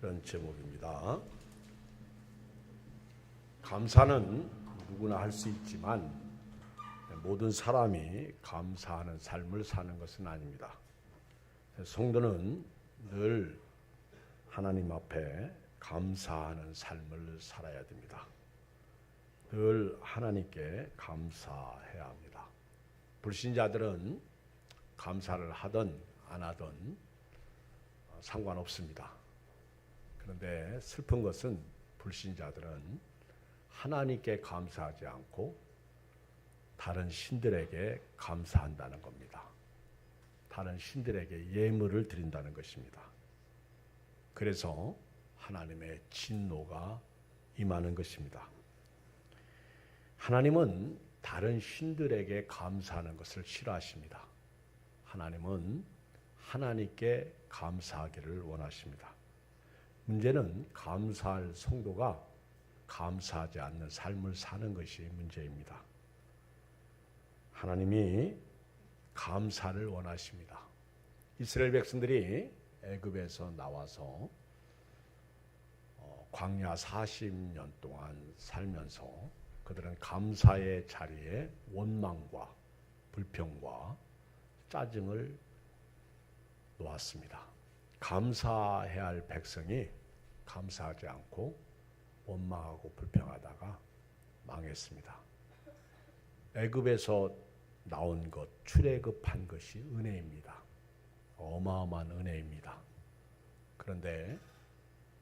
그런 제목입니다. 감사는 누구나 할 수 있지만 모든 사람이 감사하는 삶을 사는 것은 아닙니다. 성도는 늘 하나님 앞에 감사하는 삶을 살아야 됩니다. 늘 하나님께 감사해야 합니다. 불신자들은 감사를 하든 안 하든 상관없습니다. 그런데 슬픈 것은 불신자들은 하나님께 감사하지 않고 다른 신들에게 감사한다는 겁니다. 다른 신들에게 예물을 드린다는 것입니다. 그래서 하나님의 진노가 임하는 것입니다. 하나님은 다른 신들에게 감사하는 것을 싫어하십니다. 하나님은 하나님께 감사하기를 원하십니다. 문제는 감사할 성도가 감사하지 않는 삶을 사는 것이 문제입니다. 하나님이 감사를 원하십니다. 이스라엘 백성들이 애굽에서 나와서 광야 40년 동안 살면서 그들은 감사의 자리에 원망과 불평과 짜증을 놓았습니다. 감사해야 할 백성이 감사하지 않고 원망하고 불평하다가 망했습니다. 애굽에서 나온 것, 출애굽한 것이 은혜입니다. 어마어마한 은혜입니다. 그런데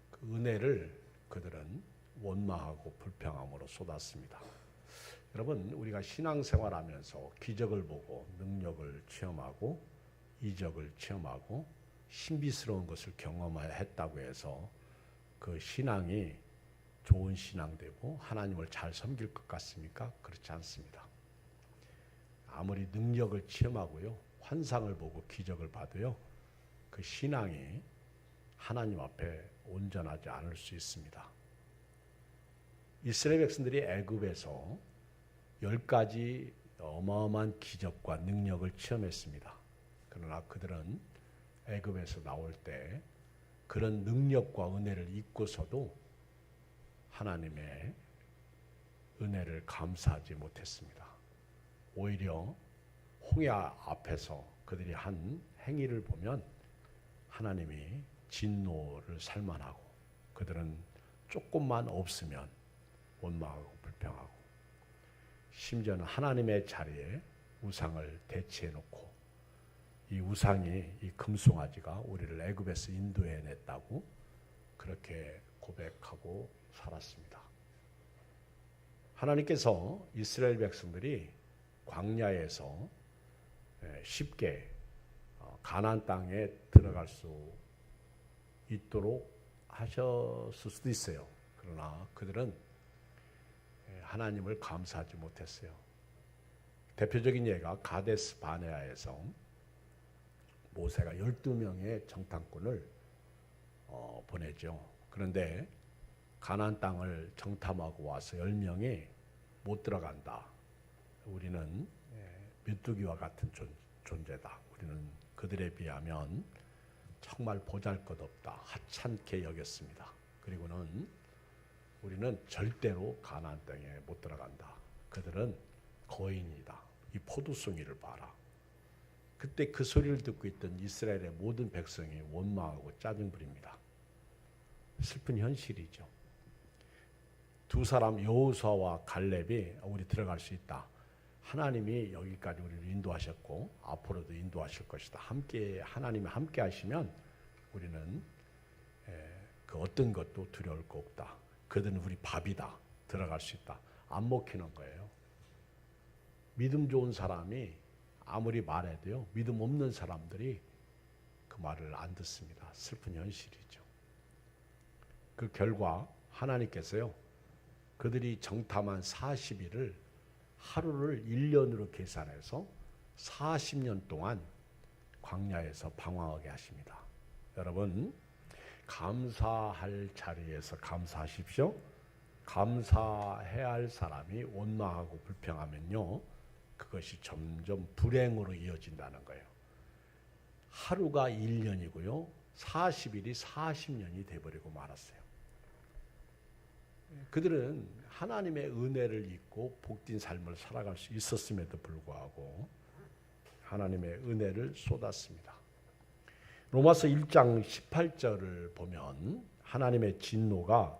그 은혜를 그들은 원망하고 불평함으로 쏟았습니다. 여러분, 우리가 신앙생활하면서 기적을 보고 능력을 체험하고 이적을 체험하고 신비스러운 것을 경험했다고 해서 그 신앙이 좋은 신앙 되고 하나님을 잘 섬길 것 같습니까? 그렇지 않습니다. 아무리 능력을 체험하고요, 환상을 보고 기적을 봐도요, 그 신앙이 하나님 앞에 온전하지 않을 수 있습니다. 이스라엘 백성들이 애굽에서 10가지 어마어마한 기적과 능력을 체험했습니다. 그러나 그들은 애굽에서 나올 때 그런 능력과 은혜를 잊고서도 하나님의 은혜를 감사하지 못했습니다. 오히려 홍해 앞에서 그들이 한 행위를 보면 하나님이 진노를 살만하고 그들은 조금만 없으면 원망하고 불평하고 심지어는 하나님의 자리에 우상을 대치해 놓고 이 우상이 이 금송아지가 우리를 애굽에서 인도해냈다고 그렇게 고백하고 살았습니다. 하나님께서 이스라엘 백성들이 광야에서 쉽게 가나안 땅에 들어갈 수 있도록 하셨을 수도 있어요. 그러나 그들은 하나님을 감사하지 못했어요. 대표적인 예가 가데스 바네아에서 모세가 12명의 정탐꾼을 보내죠. 그런데 가나안 땅을 정탐하고 와서 10명이 못 들어간다. 우리는 메뚜기와 같은 존재다. 우리는 그들에 비하면 정말 보잘것없다. 하찮게 여겼습니다. 그리고는 우리는 절대로 가나안 땅에 못 들어간다. 그들은 거인이다. 이 포도송이를 봐라. 그때 그 소리를 듣고 있던 이스라엘의 모든 백성이 원망하고 짜증 부립니다. 슬픈 현실이죠. 두 사람 여호수아와 갈렙이 우리 들어갈 수 있다. 하나님이 여기까지 우리를 인도하셨고 앞으로도 인도하실 것이다. 함께 하나님이 함께 하시면 우리는 그 어떤 것도 두려울 거 없다. 그들은 우리 밥이다. 들어갈 수 있다. 안 먹히는 거예요. 믿음 좋은 사람이 아무리 말해도요, 믿음 없는 사람들이 그 말을 안 듣습니다. 슬픈 현실이죠. 그 결과 하나님께서요, 그들이 정탐한 40일을 하루를 1년으로 계산해서 40년 동안 광야에서 방황하게 하십니다. 여러분, 감사할 자리에서 감사하십시오. 감사해야 할 사람이 원망하고 불평하면요, 그것이 점점 불행으로 이어진다는 거예요. 하루가 1년이고요. 40일이 40년이 돼버리고 말았어요. 그들은 하나님의 은혜를 잊고 복된 삶을 살아갈 수 있었음에도 불구하고 하나님의 은혜를 쏟았습니다. 로마서 1장 18절을 보면 하나님의 진노가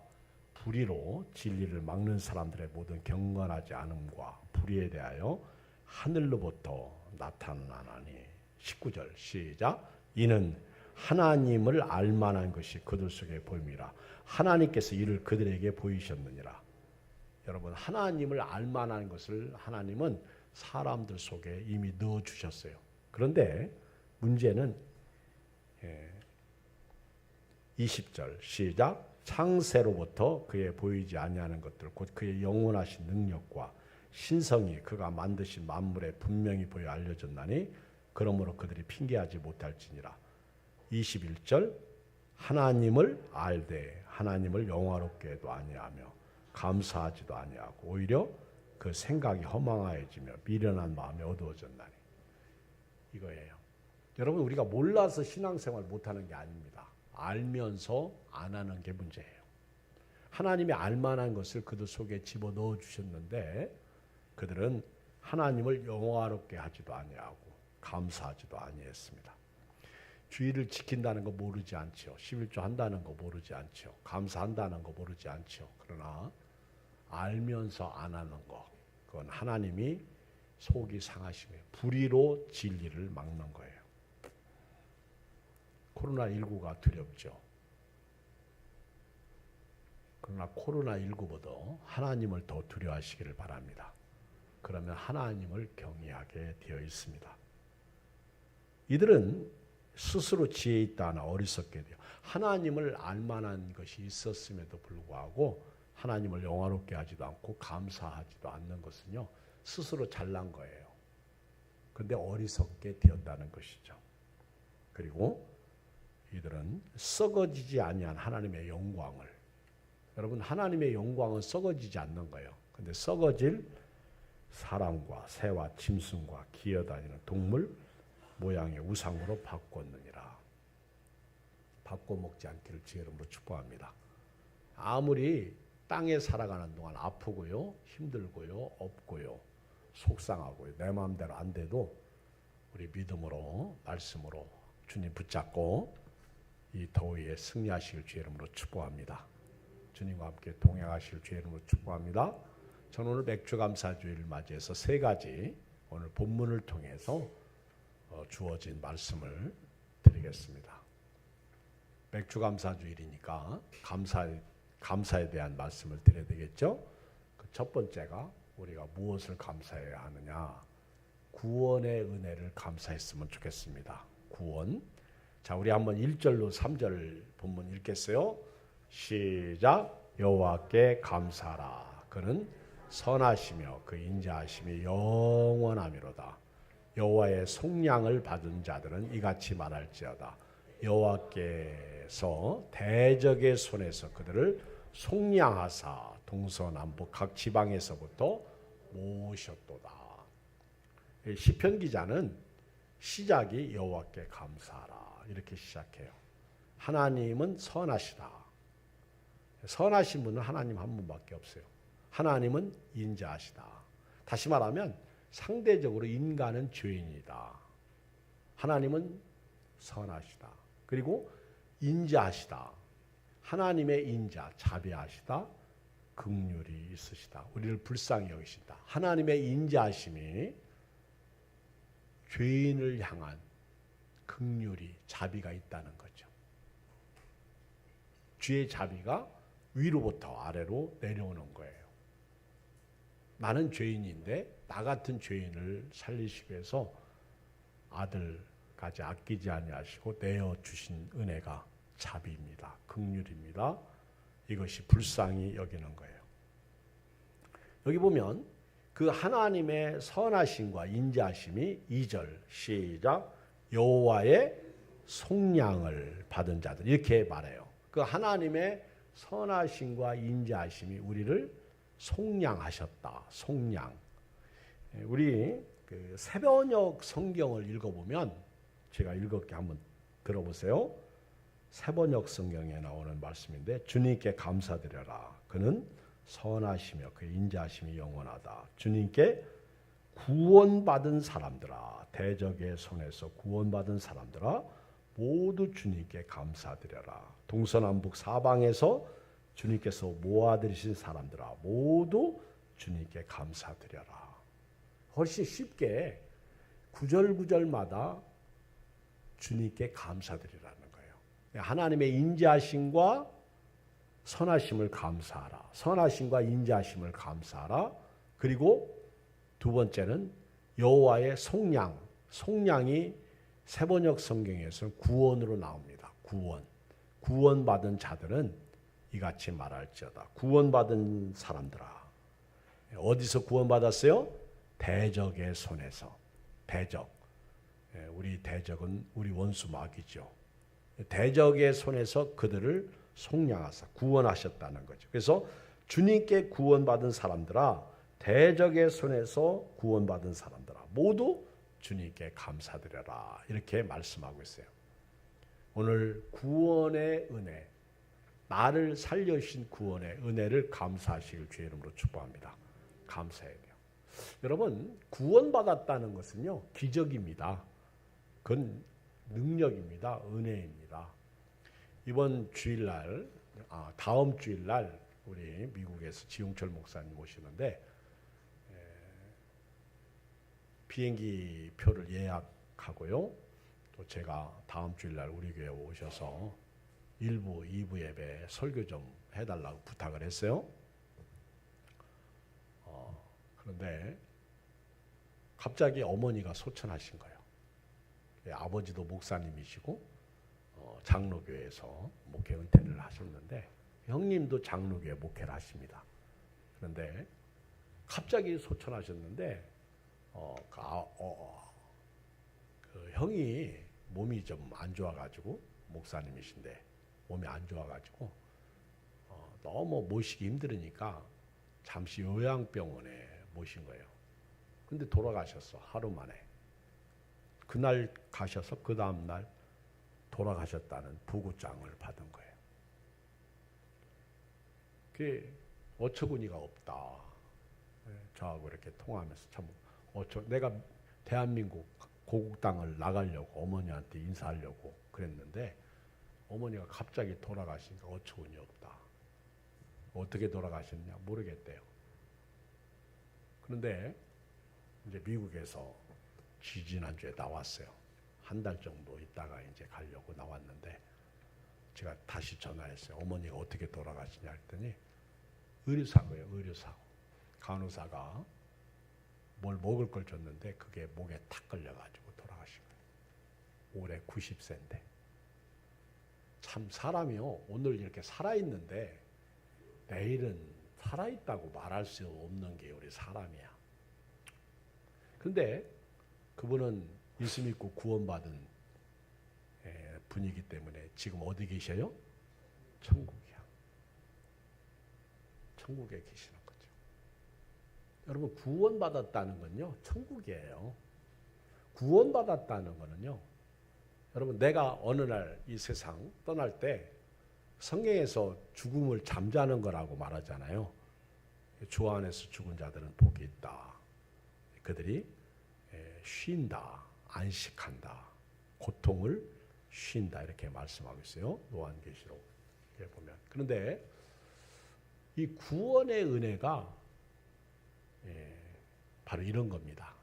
불의로 진리를 막는 사람들의 모든 경건하지 않음과 불의에 대하여 하늘로부터 나타나나니. 19절 시작. 이는 하나님을 알만한 것이 그들 속에 보임이라. 하나님께서 이를 그들에게 보이셨느니라. 여러분, 하나님을 알만한 것을 하나님은 사람들 속에 이미 넣어주셨어요. 그런데 문제는 20절 시작. 창세로부터 그의 보이지 아니하는 것들 곧 그의 영원하신 능력과 신성이 그가 만드신 만물에 분명히 보여 알려졌나니 그러므로 그들이 핑계하지 못할지니라. 21절 하나님을 알되 하나님을 영화롭게도 아니하며 감사하지도 아니하고 오히려 그 생각이 허망하여지며 미련한 마음이 어두워졌나니. 이거예요. 여러분, 우리가 몰라서 신앙생활 못하는 게 아닙니다. 알면서 안 하는 게 문제예요. 하나님이 알만한 것을 그들 속에 집어넣어 주셨는데 그들은 하나님을 영화롭게 하지도 아니하고 감사하지도 아니했습니다. 주의를 지킨다는 거 모르지 않죠. 11조 한다는 거 모르지 않죠. 감사한다는 거 모르지 않죠. 그러나 알면서 안 하는 거, 그건 하나님이 속이 상하시며 불의로 진리를 막는 거예요. 코로나19가 두렵죠. 그러나 코로나19보다 하나님을 더 두려워하시기를 바랍니다. 그러면 하나님을 경외하게 되어 있습니다. 이들은 스스로 지혜 있다나 어리석게 돼요. 하나님을 알만한 것이 있었음에도 불구하고 하나님을 영화롭게 하지도 않고 감사하지도 않는 것은요, 스스로 잘난 거예요. 그런데 어리석게 되었다는 것이죠. 그리고 이들은 썩어지지 아니한 하나님의 영광을, 여러분, 하나님의 영광은 썩어지지 않는 거예요. 그런데 썩어질 사람과 새와 짐승과 기어다니는 동물 모양의 우상으로 바꿨느니라. 바꿔먹지 않기를 주의 이름으로 축복합니다. 아무리 땅에 살아가는 동안 아프고요, 힘들고요, 없고요, 속상하고요, 내 마음대로 안 돼도 우리 믿음으로, 말씀으로 주님 붙잡고 이 더위에 승리하실 주의 이름으로 축복합니다. 주님과 함께 동행하실 주의 이름으로 축복합니다. 저는 오늘 맥주감사주일을 맞이해서 세 가지 오늘 본문을 통해서 주어진 말씀을 드리겠습니다. 맥주감사주일이니까 감사에 대한 말씀을 드려야 되겠죠. 그 첫 번째가 우리가 무엇을 감사해야 하느냐. 구원의 은혜를 감사했으면 좋겠습니다. 구원. 자, 우리 한번 1절로 3절 본문 읽겠어요. 시작. 여호와께 감사하라. 그는 선하시며 그 인자하심이 영원하미로다. 여호와의 속량을 받은 자들은 이같이 말할지어다. 여호와께서 대적의 손에서 그들을 속량하사 동서남북 각 지방에서부터 모으셨도다. 시편 기자는 시작이 여호와께 감사하라 이렇게 시작해요. 하나님은 선하시다. 선하신 분은 하나님 한 분밖에 없어요. 하나님은 인자하시다. 다시 말하면 상대적으로 인간은 죄인이다. 하나님은 선하시다. 그리고 인자하시다. 하나님의 인자, 자비하시다. 긍휼이 있으시다. 우리를 불쌍히 여기신다. 하나님의 인자하심이 죄인을 향한 긍휼이, 자비가 있다는 거죠. 주의 자비가 위로부터 아래로 내려오는 거예요. 나는 죄인인데 나 같은 죄인을 살리시기 위해서 아들까지 아끼지 아니하시고 내어 주신 은혜가 자비입니다. 긍휼입니다. 이것이 불쌍히 여기는 거예요. 여기 보면 그 하나님의 선하심과 인자하심이 2절 시작. 여호와의 속량을 받은 자들 이렇게 말해요. 그 하나님의 선하심과 인자하심이 우리를 속량하셨다. 속량. 우리 그 새번역 성경을 읽어보면 제가 읽었게 한번 들어보세요. 세번역 성경에 나오는 말씀인데 주님께 감사드려라. 그는 선하시며 그의 인자하심이 영원하다. 주님께 구원받은 사람들아, 대적의 손에서 구원받은 사람들아, 모두 주님께 감사드려라. 동서남북 사방에서 주님께서 모아들이신 사람들아, 모두 주님께 감사드려라. 훨씬 쉽게 구절구절마다 주님께 감사드리라는 거예요. 하나님의 인자하심과 선하심을 감사하라. 선하심과 인자하심을 감사하라. 그리고 두 번째는 여호와의 속량. 속량이 세번역 성경에서는 구원으로 나옵니다. 구원. 구원받은 자들은 이같이 말할지어다. 구원받은 사람들아. 어디서 구원받았어요? 대적의 손에서. 대적. 우리 대적은 우리 원수 마귀죠. 대적의 손에서 그들을 속량하사 구원하셨다는 거죠. 그래서 주님께 구원받은 사람들아, 대적의 손에서 구원받은 사람들아, 모두 주님께 감사드려라. 이렇게 말씀하고 있어요. 오늘 구원의 은혜, 나를 살려주신 구원의 은혜를 감사하시길 주의 이름으로 축복합니다. 감사해야 돼요. 여러분, 구원받았다는 것은요, 기적입니다. 그건 능력입니다. 은혜입니다. 이번 주일날, 다음 주일날 우리 미국에서 지용철 목사님 오시는데 비행기 표를 예약하고요. 또 제가 다음 주일날 우리 교회 오셔서 1부, 2부 예배 설교 좀 해달라고 부탁을 했어요. 그런데 갑자기 어머니가 소천하신 거예요. 아버지도 목사님이시고 장로교회에서 목회 은퇴를 하셨는데 형님도 장로교회 목회를 하십니다. 그런데 갑자기 소천하셨는데 그 형이 몸이 좀 안 좋아가지고 목사님이신데 몸이 안 좋아가지고 너무 모시기 힘들으니까 잠시 요양병원에 모신 거예요. 근데 돌아가셨어. 하루 만에. 그날 가셔서 그 다음날 돌아가셨다는 부고장을 받은 거예요. 그게 어처구니가 없다. 저하고 이렇게 통화하면서 참 내가 대한민국 고국 땅을 나가려고 어머니한테 인사하려고 그랬는데 어머니가 갑자기 돌아가시니까 어처구니 없다. 어떻게 돌아가셨냐 모르겠대요. 그런데 이제 미국에서 지지난주에 나왔어요. 한 달 정도 있다가 이제 가려고 나왔는데 제가 다시 전화했어요. 어머니가 어떻게 돌아가시냐 했더니 의료사고예요. 의료사고. 간호사가 뭘 먹을 걸 줬는데 그게 목에 탁 걸려가지고 돌아가신 거예요. 올해 90세인데. 참 사람이요. 오늘 이렇게 살아있는데 내일은 살아있다고 말할 수 없는 게 우리 사람이야. 근데 그분은 예수 믿고 구원받은 분이기 때문에 지금 어디 계셔요? 천국이야. 천국에 계시는 거죠. 여러분 구원받았다는 건요. 천국이에요. 구원받았다는 거는요. 여러분 내가 어느 날 이 세상 떠날 때 성경에서 죽음을 잠자는 거라고 말하잖아요. 주 안에서 죽은 자들은 복이 있다. 그들이 쉰다. 안식한다. 고통을 쉰다. 이렇게 말씀하고 있어요. 요한계시록에 보면. 그런데 이 구원의 은혜가 바로 이런 겁니다.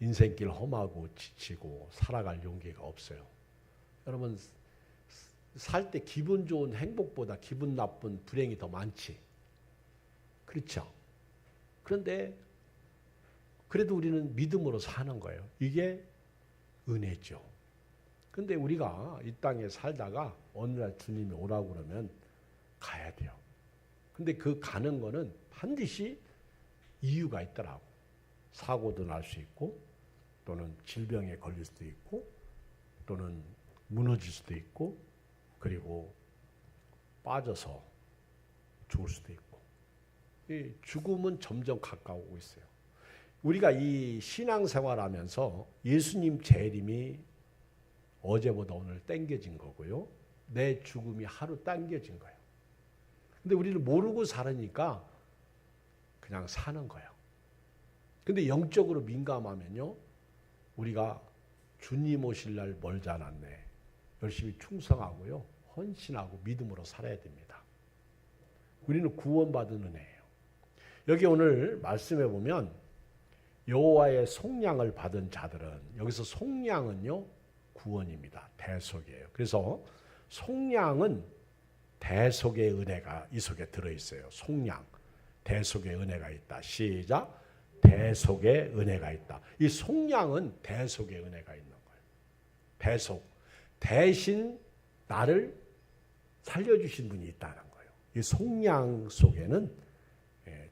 인생길 험하고 지치고 살아갈 용기가 없어요. 여러분 살 때 기분 좋은 행복보다 기분 나쁜 불행이 더 많지. 그렇죠? 그런데 그래도 우리는 믿음으로 사는 거예요. 이게 은혜죠. 근데 우리가 이 땅에 살다가 어느 날 주님이 오라고 그러면 가야 돼요. 근데 그 가는 거는 반드시 이유가 있더라고. 사고도 날 수 있고 또는 질병에 걸릴 수도 있고 또는 무너질 수도 있고 그리고 빠져서 죽을 수도 있고 이 죽음은 점점 가까우고 있어요. 우리가 이 신앙생활하면서 예수님 재림이 어제보다 오늘 땡겨진 거고요. 내 죽음이 하루 당겨진 거예요. 근데 우리는 모르고 살으니까 그냥 사는 거예요. 근데 영적으로 민감하면요, 우리가 주님 오실 날 멀지 않았네. 열심히 충성하고요, 헌신하고 믿음으로 살아야 됩니다. 우리는 구원받은 은혜예요. 여기 오늘 말씀해 보면 여호와의 속량을 받은 자들은, 여기서 속량은요 구원입니다. 대속이에요. 그래서 속량은 대속의 은혜가 이 속에 들어있어요. 속량, 대속의 은혜가 있다. 시작. 대속의 은혜가 있다. 이 속량은 대속의 은혜가 있는 거예요. 대속, 대신 나를 살려주신 분이 있다는 거예요. 이 속량 속에는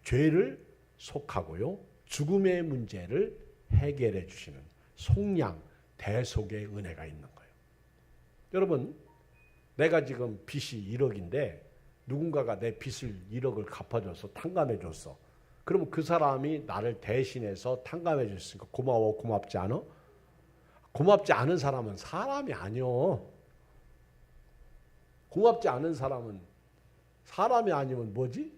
죄를 속하고요, 죽음의 문제를 해결해 주시는 속량, 대속의 은혜가 있는 거예요. 여러분, 내가 지금 빚이 1억인데 누군가가 내 빚을 1억을 갚아줘서 탕감해줬어. 그러면 그 사람이 나를 대신해서 탕감해줬으니까 고마워, 고맙지 않아? 고맙지 않은 사람은 사람이 아니요. 고맙지 않은 사람은 사람이 아니면 뭐지?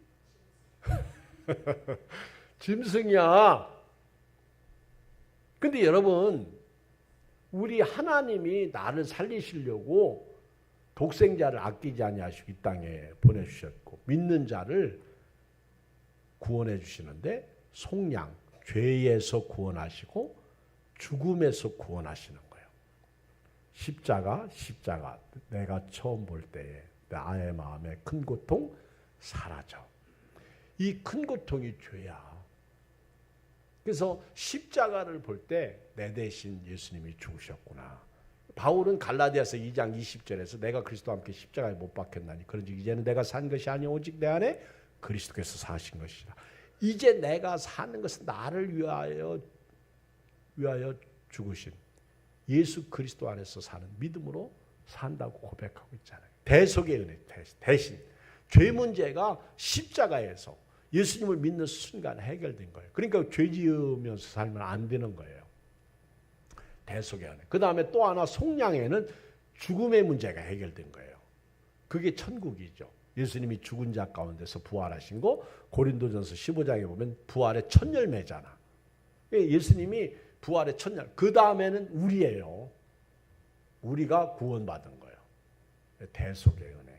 짐승이야. 근데 여러분, 우리 하나님이 나를 살리시려고 독생자를 아끼지 아니하시고 이 땅에 보내주셨고, 믿는 자를 구원해 주시는데, 속량, 죄에서 구원하시고 죽음에서 구원하시는 거예요. 십자가 내가 처음 볼 때에 나의 마음에 큰 고통 사라져. 이 큰 고통이 죄야. 그래서 십자가를 볼 때 내 대신 예수님이 죽으셨구나. 바울은 갈라디아서 2장 20절에서 내가 그리스도와 함께 십자가에 못 박혔나니 그런즉 이제는 내가 산 것이 아니오 오직 내 안에 그리스도께서 사신 것이라. 이제 내가 사는 것은 나를 위하여 죽으신 예수 그리스도 안에서 사는 믿음으로 산다고 고백하고 있잖아요. 대속의 은혜, 대신 죄 문제가 십자가에서 예수님을 믿는 순간 해결된 거예요. 그러니까 죄 지으면서 살면 안 되는 거예요. 대속의 은혜. 그 다음에 또 하나 속량에는 죽음의 문제가 해결된 거예요. 그게 천국이죠. 예수님이 죽은 자 가운데서 부활하신 거, 고린도전서 15장에 보면 부활의 첫 열매잖아. 예수님이 부활의 첫 열매. 그 다음에는 우리예요. 우리가 구원받은 거예요. 대속의 은혜.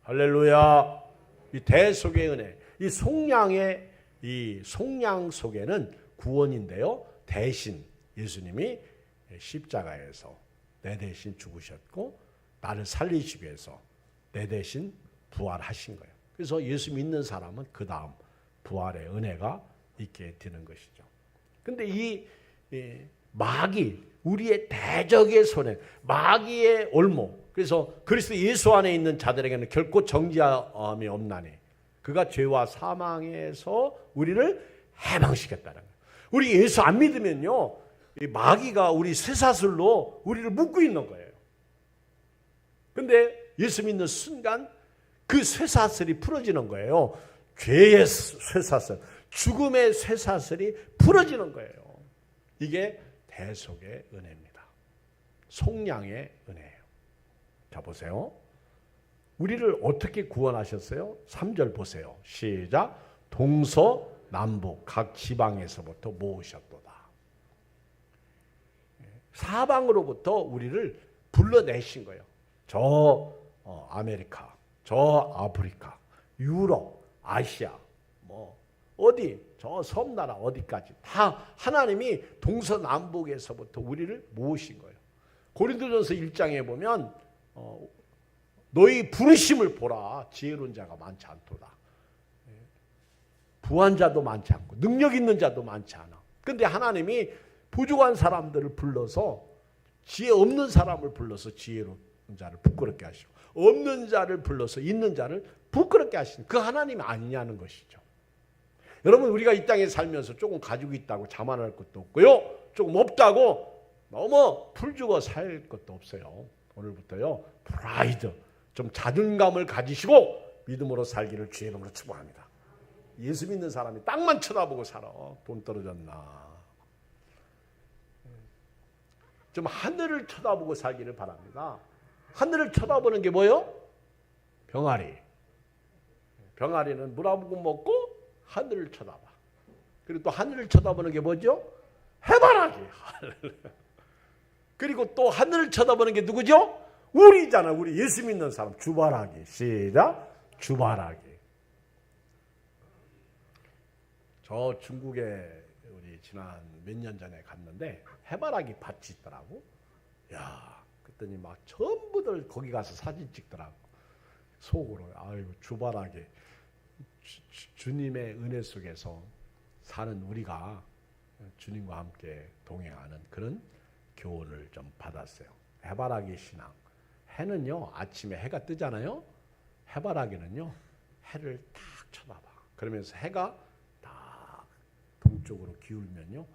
할렐루야. 이 대속의 은혜. 이 속량 속에는 구원인데요, 대신 예수님이 십자가에서 내 대신 죽으셨고 나를 살리시기 위해서 내 대신 부활하신 거예요. 그래서 예수 믿는 사람은 그 다음 부활의 은혜가 있게 되는 것이죠. 근데 이 마귀, 우리의 대적의 손에, 마귀의 올목, 그래서 그리스도 예수 안에 있는 자들에게는 결코 정죄함이 없나니 그가 죄와 사망에서 우리를 해방시켰다는 거예요. 우리 예수 안 믿으면요, 이 마귀가 우리 쇠사슬로 우리를 묶고 있는 거예요. 근데 예수 믿는 순간 그 쇠사슬이 풀어지는 거예요. 죄의 쇠사슬, 죽음의 쇠사슬이 풀어지는 거예요. 이게 대속의 은혜입니다. 속량의 은혜예요. 자, 보세요. 우리를 어떻게 구원하셨어요? 3절 보세요. 시작. 동서남북 각 지방에서부터 모으셨도다. 사방으로부터 우리를 불러내신 거예요. 저 아메리카, 저 아프리카, 유럽, 아시아, 어디, 저 섬나라 어디까지 다 하나님이 동서남북에서부터 우리를 모으신 거예요. 고린도전서 1장에 보면 너희 부르심을 보라. 지혜로운 자가 많지 않도다. 부한 자도 많지 않고 능력 있는 자도 많지 않아. 그런데 하나님이 부족한 사람들을 불러서, 지혜 없는 사람을 불러서 지혜로운 자를 부끄럽게 하시고 없는 자를 불러서 있는 자를 부끄럽게 하시는 그 하나님이 아니냐는 것이죠. 여러분, 우리가 이 땅에 살면서 조금 가지고 있다고 자만할 것도 없고요, 조금 없다고 너무 풀죽어 살 것도 없어요. 오늘부터요, 프라이드, 좀 자존감을 가지시고 믿음으로 살기를 주의 이름으로 축복합니다. 예수 믿는 사람이 땅만 쳐다보고 살아. 돈 떨어졌나. 좀 하늘을 쳐다보고 살기를 바랍니다. 하늘을 쳐다보는 게 뭐예요? 병아리. 병아리는 물 한 모금 먹고 하늘을 쳐다봐. 그리고 또 하늘을 쳐다보는 게 뭐죠? 해바라기. 그리고 또 하늘을 쳐다보는 게 누구죠? 우리잖아. 우리 예수 믿는 사람. 주바라기. 시작. 주바라기. 저 중국에 우리 지난 몇 년 전에 갔는데 해바라기 밭이 있더라고. 야, 그랬더니 막 전부들 거기 가서 사진 찍더라고. 속으로 아이고 주바라기. 주님의 은혜 속에서 사는 우리가 주님과 함께 동행하는 그런 교훈을 좀 받았어요. 해바라기 신앙. 해는요, 아침에 해가 뜨잖아요. 해바라기는요, 해를 딱 쳐다봐. 그러면서 해가 딱 동쪽으로 기울면요,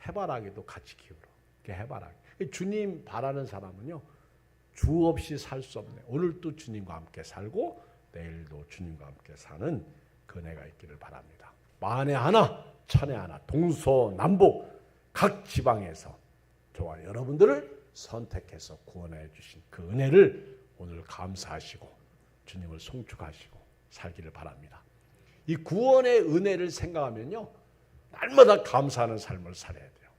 해바라기도 같이 기울어. 그게 해바라기. 주님 바라는 사람은요, 주 없이 살 수 없네. 오늘도 주님과 함께 살고 내일도 주님과 함께 사는 은혜가 있기를 바랍니다. 만에 하나, 천에 하나, 동서남북 각 지방에서 저와 여러분들을 선택해서 구원해 주신 그 은혜를 오늘 감사하시고 주님을 송축하시고 살기를 바랍니다. 이 구원의 은혜를 생각하면요, 날마다 감사하는 삶을 살아야 돼요.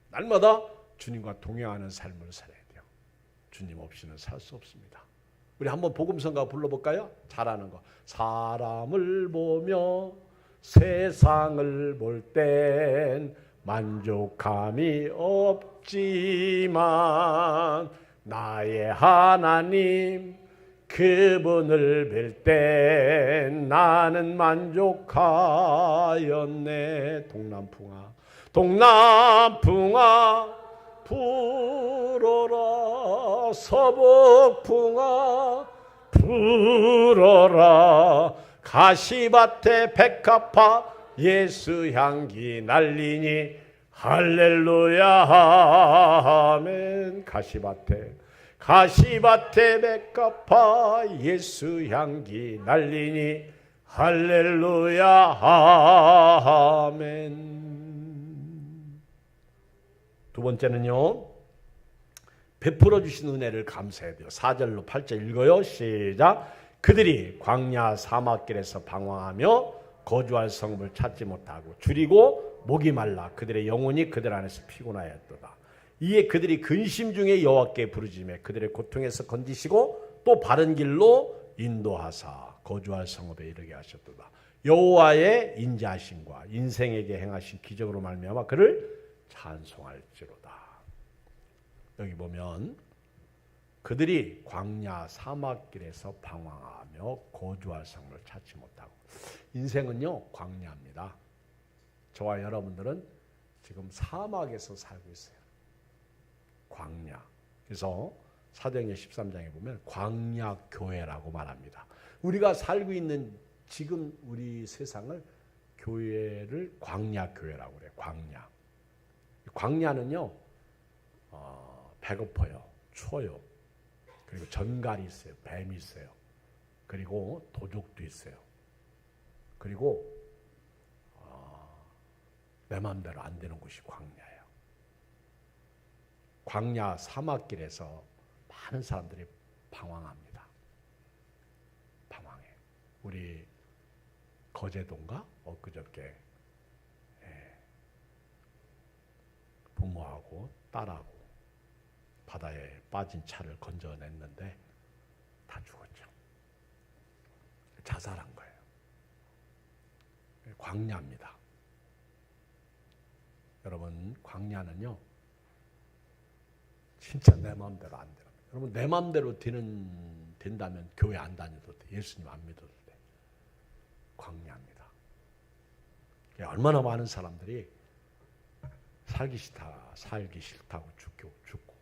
날마다 주님과 동행하는 삶을 살아야 돼요. 주님 없이는 살 수 없습니다. 우리 한번 복음성가 불러볼까요? 잘하는 거. 사람을 보며 세상을 볼 땐 만족함이 없지만 나의 하나님 그분을 뵐 땐 나는 만족하였네. 동남풍아 동남풍아 불어라. 서북풍아 불어라. 가시밭에 백합화 예수 향기 날리니 할렐루야 아멘. 가시밭에 백합화 예수 향기 날리니 할렐루야 아멘. 두 번째는요, 베풀어 주신 은혜를 감사해야 돼요. 4절로 8절 읽어요. 시작. 그들이 광야 사막길에서 방황하며 거주할 성읍을 찾지 못하고 줄이고 목이 말라 그들의 영혼이 그들 안에서 피곤하였도다. 이에 그들이 근심 중에 여호와께 부르짖매 그들의 고통에서 건지시고 또 바른 길로 인도하사 거주할 성읍에 이르게 하셨도다. 여호와의 인자하심과 인생에게 행하신 기적으로 말미암아 그를 찬송할지로다. 여기 보면 그들이 광야 사막길에서 방황하며 거주할 성을 찾지 못하고, 인생은요 광야입니다. 저와 여러분들은 지금 사막에서 살고 있어요. 광야. 그래서 사도행전 13장에 보면 광야 교회라고 말합니다. 우리가 살고 있는 지금 우리 세상을 교회를 광야 교회라고 그래요. 광야. 광야는요 배고파요. 추워요. 그리고 전갈이 있어요. 뱀이 있어요. 그리고 도적도 있어요. 그리고 내 마음대로 안 되는 곳이 광야예요. 광야 사막길에서 많은 사람들이 방황합니다. 방황해. 우리 거제도인가? 엊그저께 부모하고 딸하고 바다에 빠진 차를 건져냈는데 다 죽었죠. 자살한 거예요. 광야입니다. 여러분, 광야는요 진짜 내 마음대로 안 돼요. 여러분, 내 마음대로 된다면 교회 안 다녀도 돼. 예수님 안 믿어도 돼. 광야입니다. 얼마나 많은 사람들이 살기 싫다고 죽고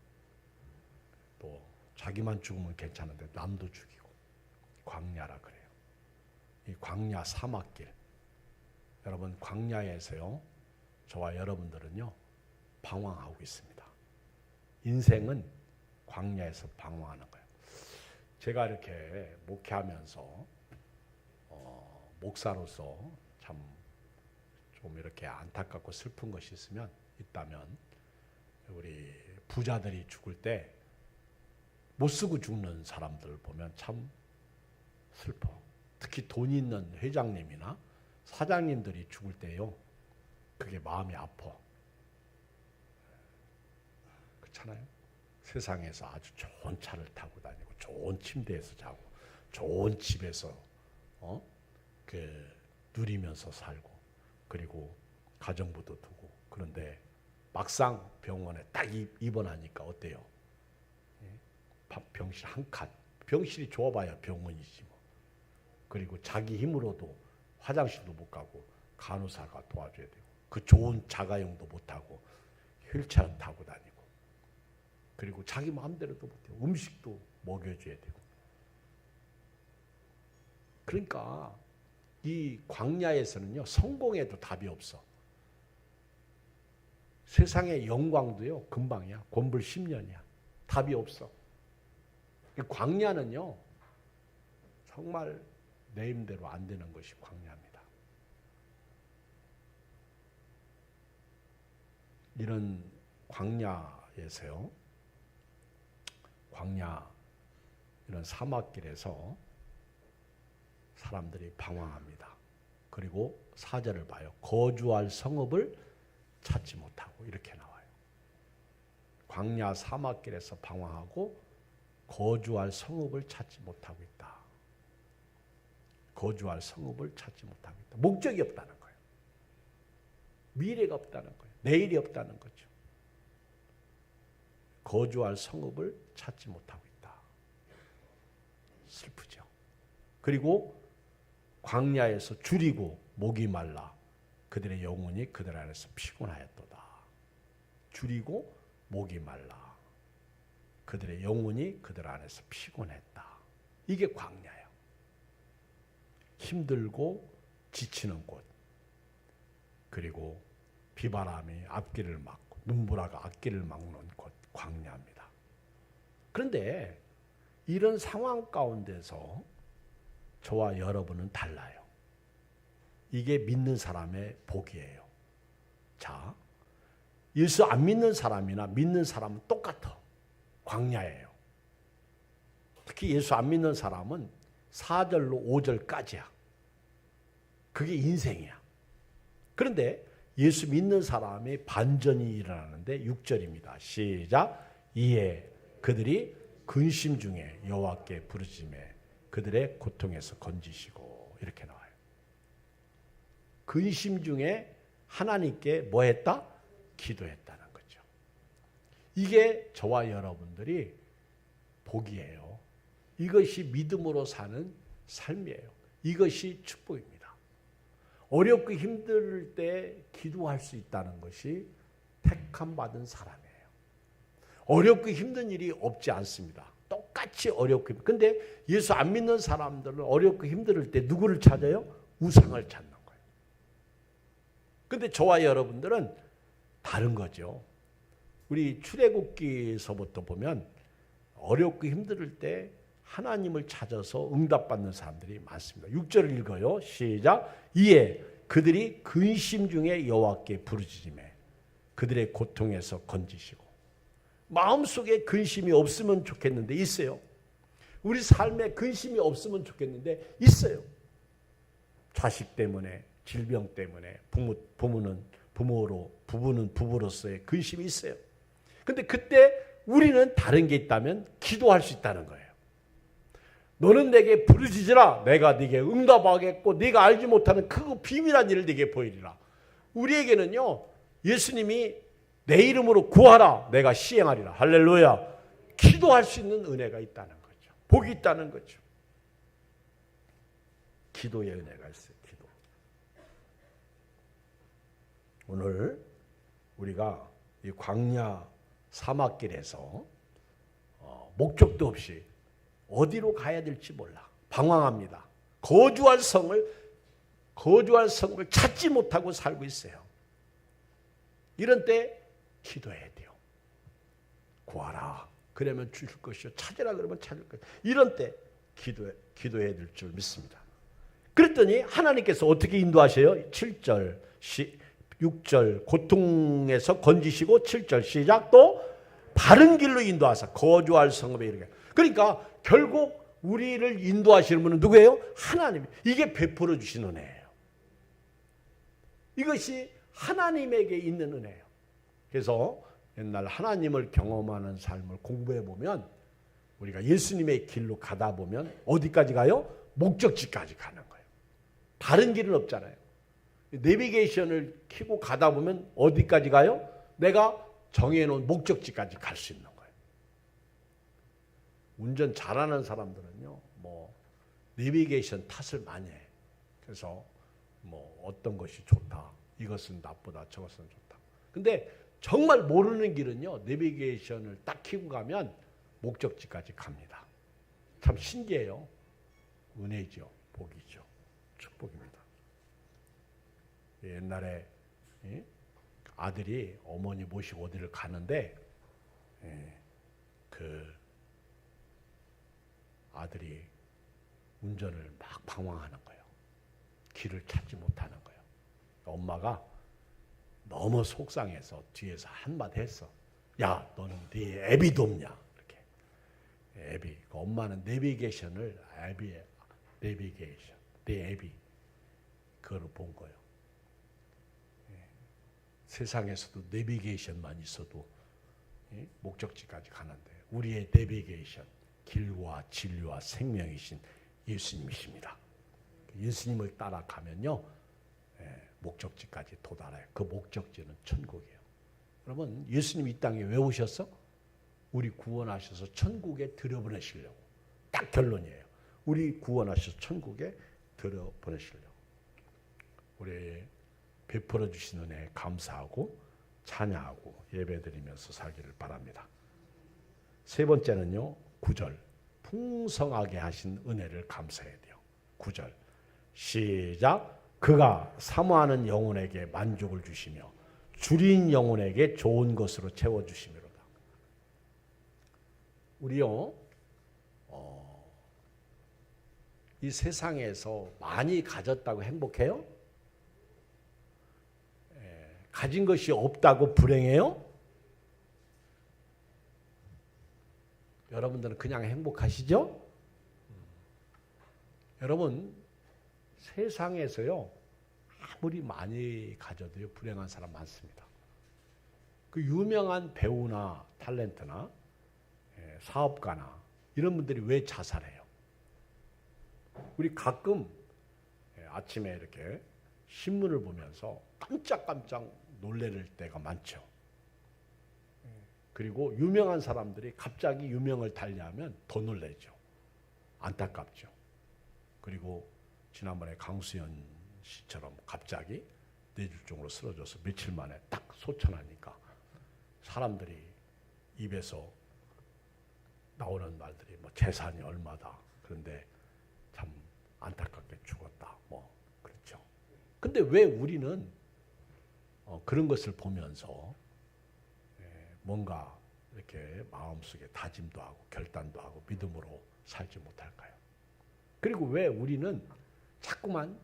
또 자기만 죽으면 괜찮은데 남도 죽이고, 광야라 그래요. 이 광야 사막길. 여러분, 광야에서요 저와 여러분들은요 방황하고 있습니다. 인생은 광야에서 방황하는 거예요. 제가 이렇게 목회하면서 목사로서 참 좀 이렇게 안타깝고 슬픈 것이 있다면 우리 부자들이 죽을 때 못 쓰고 죽는 사람들 보면 참 슬퍼. 특히 돈 있는 회장님이나 사장님들이 죽을 때요, 그게 마음이 아파. 그렇잖아요. 세상에서 아주 좋은 차를 타고 다니고 좋은 침대에서 자고 좋은 집에서 누리면서 살고 그리고 가정부도 두고, 그런데 막상 병원에 딱 입원하니까 어때요? 병실 한 칸, 병실이 좁아야 병원이지 뭐. 그리고 자기 힘으로도 화장실도 못 가고 간호사가 도와줘야 되고, 그 좋은 자가용도 못 타고 휠체어 타고 다니고, 그리고 자기 마음대로도 못해요. 음식도 먹여줘야 되고. 그러니까 이 광야에서는요, 성공에도 답이 없어. 세상의 영광도요, 금방이야. 곤불 10년이야. 답이 없어. 광야는요, 정말 내 힘대로 안 되는 것이 광야입니다. 이런 광야에서요, 광야 이런 사막길에서 사람들이 방황합니다. 그리고 4절을 봐요. 거주할 성읍을 찾지 못하고, 이렇게 나와요. 광야 사막길에서 방황하고 거주할 성읍을 찾지 못하고 있다. 거주할 성읍을 찾지 못하고 있다. 목적이 없다는 거예요. 미래가 없다는 거예요. 내일이 없다는 거죠. 거주할 성읍을 찾지 못하고 있다. 슬프죠. 그리고 광야에서 줄이고 목이 말라 그들의 영혼이 그들 안에서 피곤하였도다. 줄이고 목이 말라 그들의 영혼이 그들 안에서 피곤했다. 이게 광야예요. 힘들고 지치는 곳, 그리고 비바람이 앞길을 막고 눈보라가 앞길을 막는 곳, 광야입니다. 그런데 이런 상황 가운데서 저와 여러분은 달라요. 이게 믿는 사람의 복이에요. 자, 예수 안 믿는 사람이나 믿는 사람은 똑같아. 광야예요. 특히 예수 안 믿는 사람은 4절로 5절까지야. 그게 인생이야. 그런데 예수 믿는 사람이 반전이 일어나는데 6절입니다. 시작. 이에 그들이 근심 중에 여호와께 부르짖음에 그들의 고통에서 건지시고, 이렇게 나와요. 근심 중에 하나님께 뭐 했다? 기도했다는 거죠. 이게 저와 여러분들이 복이에요. 이것이 믿음으로 사는 삶이에요. 이것이 축복입니다. 어렵고 힘들 때 기도할 수 있다는 것이 택함 받은 사람이에요. 어렵고 힘든 일이 없지 않습니다. 똑같이 어렵고 힘들. 근데 예수 안 믿는 사람들은 어렵고 힘들 때 누구를 찾아요? 우상을 찾는 거예요. 근데 저와 여러분들은 다른 거죠. 우리 출애굽기서부터 보면 어렵고 힘들 때 하나님을 찾아서 응답받는 사람들이 많습니다. 6절을 읽어요. 시작. 이에 그들이 근심 중에 여호와께 부르짖음에 그들의 고통에서 건지시고. 마음속에 근심이 없으면 좋겠는데 있어요. 우리 삶에 근심이 없으면 좋겠는데 있어요. 자식 때문에, 질병 때문에, 부부는 부부로서의 근심이 있어요. 근데 그때 우리는 다른 게 있다면 기도할 수 있다는 거예요. 너는 내게 부르짖으라. 내가 네게 응답하겠고 네가 알지 못하는 크고 비밀한 일을 네게 보이리라. 우리에게는요, 예수님이 내 이름으로 구하라. 내가 시행하리라. 할렐루야. 기도할 수 있는 은혜가 있다는 거죠. 복이 있다는 거죠. 기도의 은혜가 있어요. 기도. 오늘 우리가 이 광야 사막길에서 목적도 없이 어디로 가야 될지 몰라 방황합니다. 거주할 성을 찾지 못하고 살고 있어요. 이런 때 기도해야 돼요. 구하라. 그러면 주실 것이요. 찾으라 그러면 찾을 것이요. 이런 때 기도해야 될 줄 믿습니다. 그랬더니 하나님께서 어떻게 인도하셔요? 7절, 6절 고통에서 건지시고 7절 시작. 또 바른 길로 인도하사 거주할 성읍에 이르게. 그러니까 결국 우리를 인도하시는 분은 누구예요? 하나님. 이게 베풀어 주신 은혜예요. 이것이 하나님에게 있는 은혜예요. 그래서 옛날 하나님을 경험하는 삶을 공부해 보면 우리가 예수님의 길로 가다 보면 어디까지 가요? 목적지까지 가는 거예요. 다른 길은 없잖아요. 내비게이션을 켜고 가다 보면 어디까지 가요? 내가 정해놓은 목적지까지 갈 수 있는 거예요. 운전 잘하는 사람들은요, 뭐 내비게이션 탓을 많이 해. 그래서 뭐 어떤 것이 좋다, 이것은 나쁘다, 저것은 좋다. 근데 정말 모르는 길은요, 내비게이션을 딱 켜고 가면 목적지까지 갑니다. 참 신기해요. 은혜죠, 복이죠, 축복입니다. 옛날에 아들이 어머니 모시고 어디를 가는데 그 아들이 운전을 막 방황하는 거예요. 길을 찾지 못하는 거예요. 엄마가 너무 속상해서 뒤에서 한마디 했어. 야, 너는 네 애비도 없냐? 이렇게. 애비. 엄마는 내비게이션을 내비게이션, 내 애비 그거를 본 거예요. 세상에서도 내비게이션만 있어도 목적지까지 가는데 우리의 내비게이션, 길과 진리와 생명이신 예수님이십니다. 예수님을 따라가면요, 목적지까지 도달해요. 그 목적지는 천국이에요. 여러분, 예수님 이 땅에 왜 오셨어? 우리 구원하셔서 천국에 들여보내시려고. 딱 결론이에요. 우리 구원하셔서 천국에 들여보내시려고. 우리 베풀어 주신 은혜에 감사하고 찬양하고 예배드리면서 살기를 바랍니다. 세 번째는요, 9절. 풍성하게 하신 은혜를 감사해야 돼요. 9절. 시작. 그가 사모하는 영혼에게 만족을 주시며 줄인 영혼에게 좋은 것으로 채워주시미로다. 우리요, 이 세상에서 많이 가졌다고 행복해요? 가진 것이 없다고 불행해요? 여러분들은 그냥 행복하시죠? 여러분, 세상에서요, 아무리 많이 가져도요, 불행한 사람 많습니다. 그 유명한 배우나 탤런트나 사업가나 이런 분들이 왜 자살해요? 우리 가끔 아침에 이렇게 신문을 보면서 깜짝깜짝 놀랄 때가 많죠. 그리고 유명한 사람들이 갑자기 유명을 달리하면 더 놀라죠. 안타깝죠. 그리고 지난번에 강수연 씨처럼 갑자기 뇌졸중으로 쓰러져서 며칠 만에 딱 소천하니까 사람들이 입에서 나오는 말들이 뭐 재산이 얼마다. 그런데 참 안타깝게 죽었다. 뭐 그렇죠. 근데 왜 우리는 그런 것을 보면서 뭔가 이렇게 마음속에 다짐도 하고 결단도 하고 믿음으로 살지 못할까요? 그리고 왜 우리는 자꾸만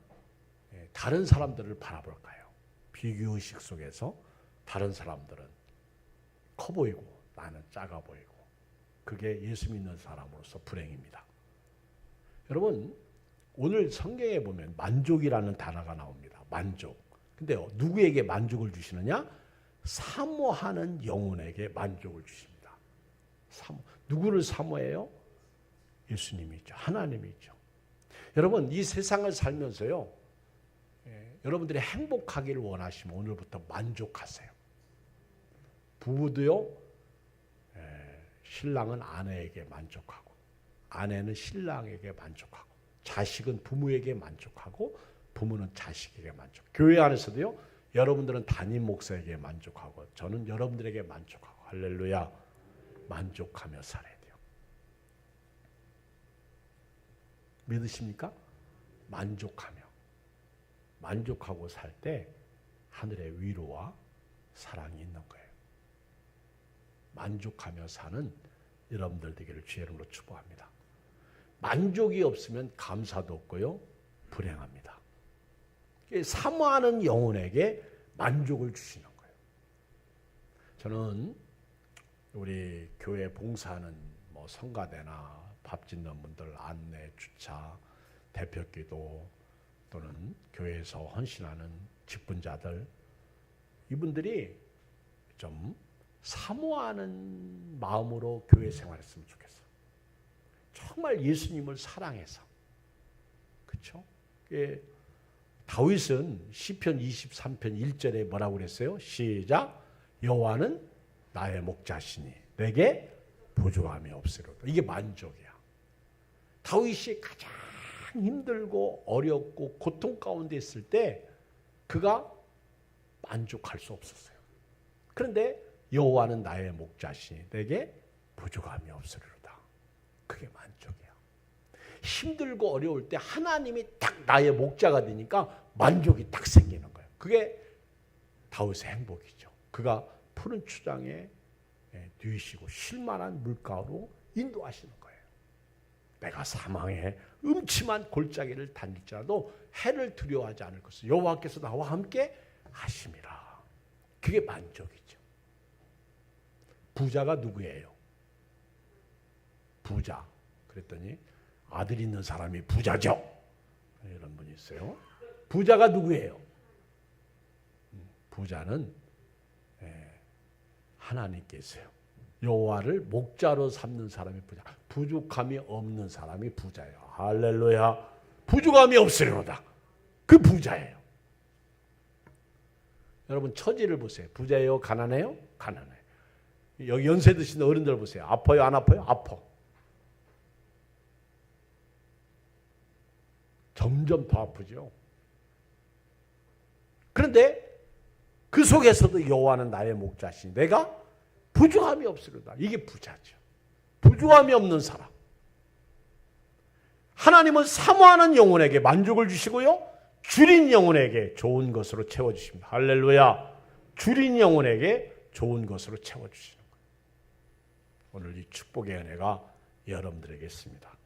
다른 사람들을 바라볼까요? 비교의식 속에서 다른 사람들은 커 보이고 나는 작아 보이고, 그게 예수 믿는 사람으로서 불행입니다. 여러분, 오늘 성경에 보면 만족이라는 단어가 나옵니다. 만족. 근데 누구에게 만족을 주시느냐? 사모하는 영혼에게 만족을 주십니다. 누구를 사모해요? 예수님이죠. 하나님이죠. 여러분, 이 세상을 살면서요, 여러분들이 행복하기를 원하시면 오늘부터 만족하세요. 부부도요, 신랑은 아내에게 만족하고, 아내는 신랑에게 만족하고, 자식은 부모에게 만족하고, 부모는 자식에게 만족. 교회 안에서도요, 여러분들은 담임 목사에게 만족하고, 저는 여러분들에게 만족하고, 할렐루야, 만족하며 살아야 돼요. 믿으십니까? 만족하고 살 때 하늘의 위로와 사랑이 있는 거예요. 만족하며 사는 여러분들 되기를 주의 이름으로 축복합니다. 만족이 없으면 감사도 없고요, 불행합니다. 사모하는 영혼에게 만족을 주시는 거예요. 저는 우리 교회 봉사하는 뭐 성가대나 밥 짓는 분들 안내, 주차, 대표기도 또는 교회에서 헌신하는 직분자들 이분들이 좀 사모하는 마음으로 교회 생활했으면 좋겠어. 정말 예수님을 사랑해서. 그렇죠? 예, 다윗은 시편 23편 1절에 뭐라고 그랬어요? 시작. 여호와는 나의 목자시니 내게 부족함이 없으리로다. 이게 만족이야. 다윗이 가장 힘들고 어렵고 고통 가운데 있을 때 그가 만족할 수 없었어요. 그런데 여호와는 나의 목자시니 내게 부족함이 없으리로다. 그게 만족이야. 힘들고 어려울 때 하나님이 딱 나의 목자가 되니까 만족이 딱 생기는 거예요. 그게 다윗의 행복이죠. 그가 푸른 추장에 누이시고 쉴만한 물가로 인도하시는 거예요. 내가 사망의 음침한 골짜기를 다닐지라도 해를 두려워하지 않을 것을 여호와께서 나와 함께 하심이라. 그게 만족이죠. 부자가 누구예요? 부자. 그랬더니 아들 있는 사람이 부자죠. 이런 분이 있어요. 부자가 누구예요? 부자는 하나님께 있어요. 여호와를 목자로 삼는 사람이 부자. 부족함이 없는 사람이 부자예요. 할렐루야. 부족함이 없으리로다. 그 부자예요. 여러분 처지를 보세요. 부자예요? 가난해요? 가난해요. 여기 연세 드신 어른들 보세요. 아파요? 안 아파요? 아파. 점점 더 아프죠. 그런데 그 속에서도 여호와는 나의 목자시니 내가 부족함이 없으리로다. 이게 부자죠. 부족함이 없는 사람. 하나님은 사모하는 영혼에게 만족을 주시고요. 줄인 영혼에게 좋은 것으로 채워주십니다. 할렐루야. 줄인 영혼에게 좋은 것으로 채워주시는 거예요. 오늘 이 축복의 은혜가 여러분들에게 있습니다.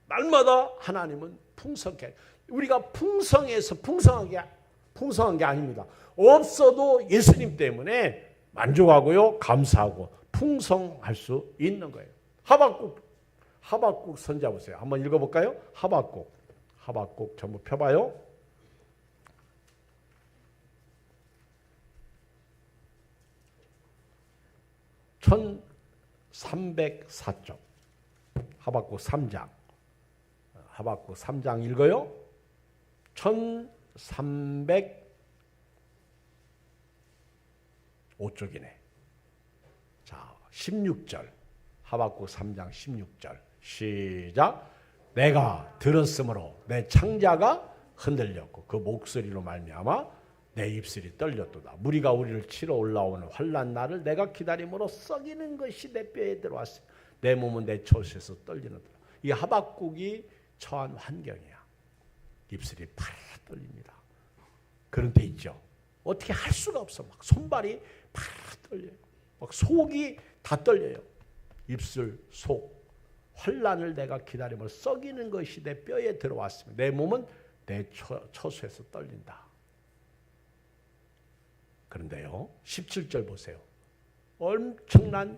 날마다 하나님은 풍성하게, 우리가 풍성해서 풍성한 게 아닙니다. 없어도 예수님 때문에 만족하고요, 감사하고 풍성할 수 있는 거예요. 하박국 선지자 보세요. 한번 읽어볼까요? 하박국 전부 펴봐요. (1304쪽) 하박국 3장. 하박국 3장 읽어요. 1305쪽이네. 자, 16절. 하박국 3장 16절. 시작. 내가 들었으므로 내 창자가 흔들렸고 그 목소리로 말미암아 내 입술이 떨렸도다. 무리가 우리를 치러 올라오는 환난 날을 내가 기다림으로 썩이는 것이 내 뼈에 들어왔으며 내 몸은 내 젖에서 떨리는도다. 이 하박국이 처한 환경이야. 입술이 팔 떨립니다. 그런 데 있죠. 어떻게 할 수가 없어. 막 손발이 팔 떨려요. 막 속이 다 떨려요. 입술, 속. 환난을 내가 기다림으로 썩이는 것이 내 뼈에 들어왔으며 내 몸은 내 처수에서 떨린다. 그런데요, 17절 보세요. 엄청난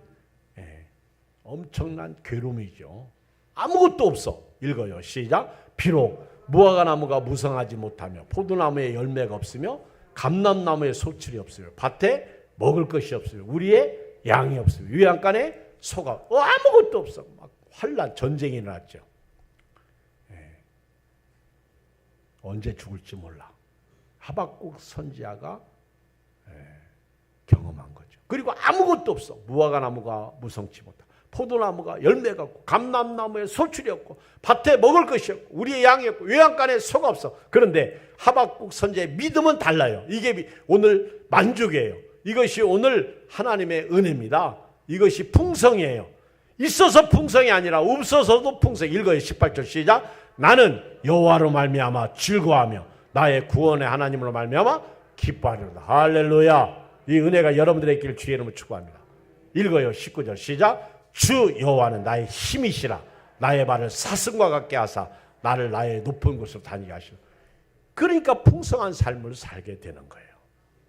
괴로움이죠. 아무것도 없어. 읽어요. 시작. 비록 무화과 나무가 무성하지 못하며 포도나무에 열매가 없으며 감람나무에 소출이 없으며 밭에 먹을 것이 없으며 우리의 양이 없으며 외양간에 소가 아무것도 없어. 막 환난, 전쟁이 일어났죠. 언제 죽을지 몰라. 하박국 선지자가 경험한 거죠. 그리고 아무것도 없어. 무화과 나무가 무성치 못하고 포도나무가 열매가 없고 감람나무에 소출이 없고 밭에 먹을 것이 없고 우리의 양이 없고 외양간에 소가 없어. 그런데 하박국 선지자의 믿음은 달라요. 이게 오늘 만족이에요. 이것이 오늘 하나님의 은혜입니다. 이것이 풍성이에요. 있어서 풍성이 아니라 없어서도 풍성. 읽어요. 18절 시작. 나는 여호와로 말미암아 즐거워하며 나의 구원의 하나님으로 말미암아 기뻐하리로다. 할렐루야. 이 은혜가 여러분들의 길 주의 이름으로 축복합니다. 읽어요. 19절 시작. 주 여호와는 나의 힘이시라. 나의 발을 사슴과 같게 하사 나를 나의 높은 곳으로 다니게 하시고. 그러니까 풍성한 삶을 살게 되는 거예요.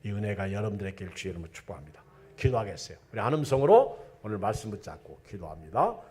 이 은혜가 여러분들의 길 주의 이름으로 축복합니다. 기도하겠어요. 우리 안음성으로 오늘 말씀 붙잡고 기도합니다.